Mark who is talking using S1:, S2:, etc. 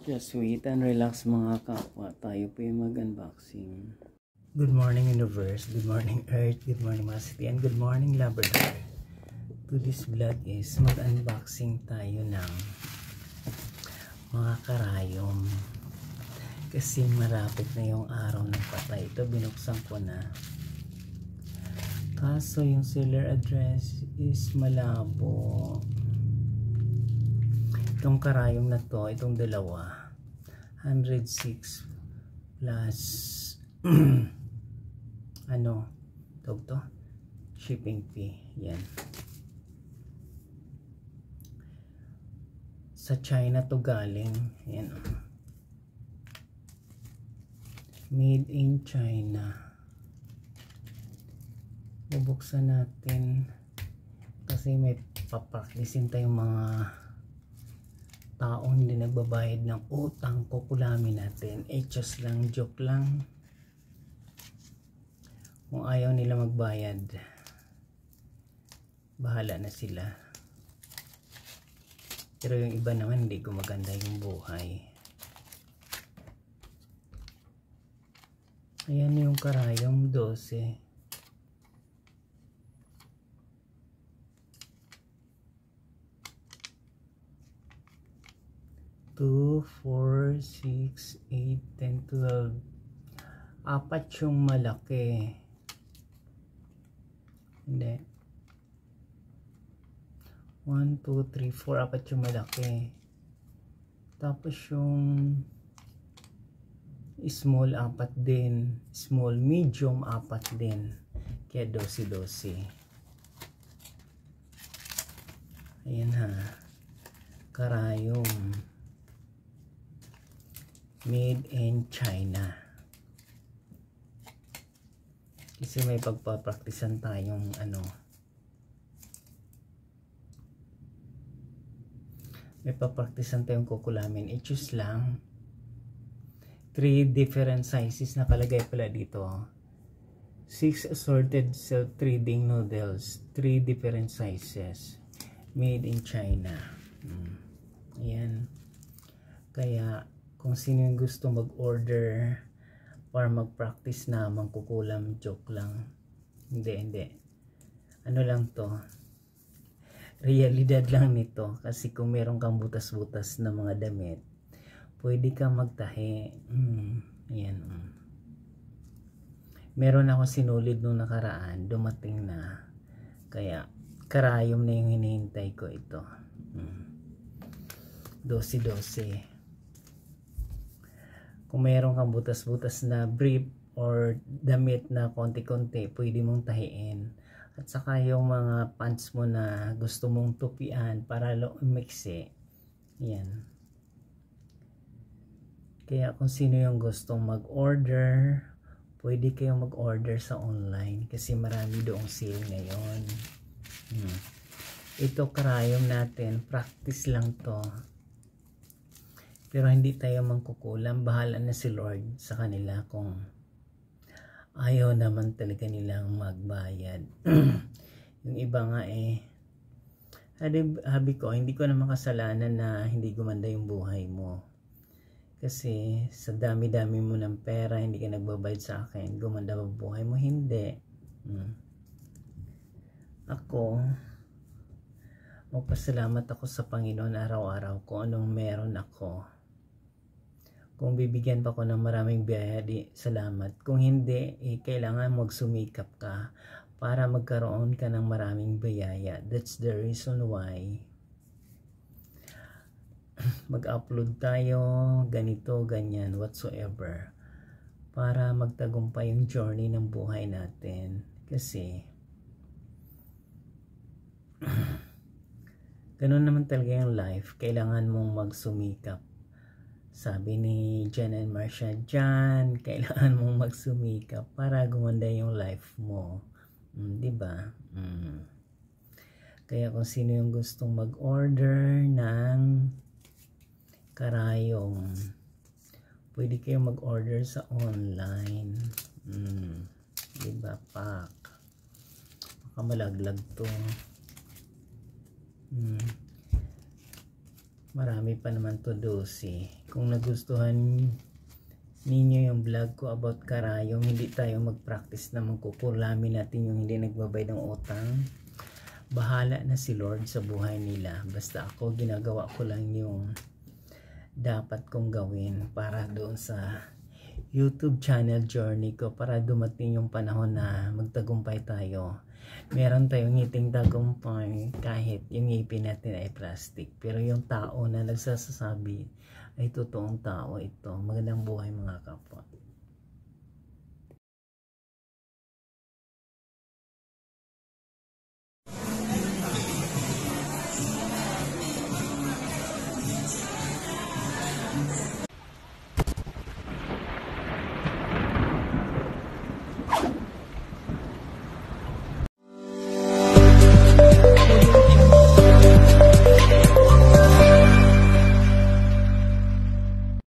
S1: Just wait and relax mga kapwa. Tayo po yung mag-unboxing.
S2: Good morning universe, good morning earth, good morning mga city, and good morning Labrador. Today's vlog is mag-unboxing tayo ng mga karayom. Kasi marapit na yung araw ng patay. Ito binuksan ko na. Kaso yung seller address is malabo. Itong karayom na to, itong dalawa, 106 plus ano to shipping fee. Yan, sa China to galing. Yan, made in China. Bubuksan natin kasi may papaklisin tayong mga taong hindi nagbabayad ng utang. Kukulamin natin. Just lang, joke lang. Kung ayaw nila magbayad, bahala na sila. Pero yung iba naman hindi gumaganda yung buhay. Ayan yung karayom 12. 2, 4, 6, 8, 10, 12. Apat yung malaki. Hindi. 1, 2, 3, 4. Apat yung malaki. Tapos yung small, apat din. Small, medium, apat din. Kaya 12. Ayan ha. Karayom. Made in China. Kasi may pagpapraktisan tayong may papraktisan tayong kukulamin. I-choose lang 3 different sizes nakalagay pala dito. 6 assorted self-treating noodles, 3 different sizes, made in China. Ayan. Kaya kung sino yung gusto mag-order para mag-practice na mangkukulam, joke lang. Hindi. Ano lang to, realidad lang nito. Kasi kung meron kang butas-butas na mga damit, pwede kang magtahi. Ayan. Meron ako sinulid nung nakaraan, dumating na. Kaya karayom na yung hinihintay ko ito. 12. Kung meron kang butas-butas na brief or damit na konti-konti, pwede mong tahiin. At saka yung mga pants mo na gusto mong tupian para umiksi. Yan. Kaya kung sino yung gustong mag-order, pwede kayong mag-order sa online. Kasi marami doong sale ngayon. Ito karayom natin. Practice lang to. Pero hindi tayo mangkukulam. Bahala na si Lord sa kanila kung ayaw naman talaga nilang magbayad. Yung iba nga habi ko, hindi ko naman kasalanan na hindi gumanda yung buhay mo. Kasi sa dami-dami mo ng pera, hindi ka nagbabayad sa akin. Gumanda ba buhay mo? Hindi. Ako, magpasalamat ako sa Panginoon araw-araw kung anong meron ako. Kung bibigyan pa ko ng maraming biyaya, salamat. Kung hindi, kailangan magsumikap ka para magkaroon ka ng maraming biyaya. That's the reason why mag-upload tayo, ganito, ganyan, whatsoever. Para magtagumpay yung journey ng buhay natin. Kasi ganun naman talaga yung life. Kailangan mong magsumikap. Sabi ni Jan and Marcia, kailangan mong magsumikap para gumanda yung life mo. Diba? Kaya kung sino yung gustong mag-order ng karayom, pwede kayong mag-order sa online. Diba, pak? Baka malaglag to. marami pa naman to do kung nagustuhan ninyo yung vlog ko about karayom, hindi tayo mag-practice na magkukulamin natin yung hindi nagbabayad ng utang. Bahala na si Lord sa buhay nila, basta ako ginagawa ko lang yung dapat kong gawin para doon sa YouTube channel journey ko, para dumating yung panahon na magtagumpay tayo. Meron tayong ngiting tagumpay kahit yung ngipin natin ay plastic, pero yung tao na nagsasasabi ay totoong tao ito. Magandang buhay mga kapwa.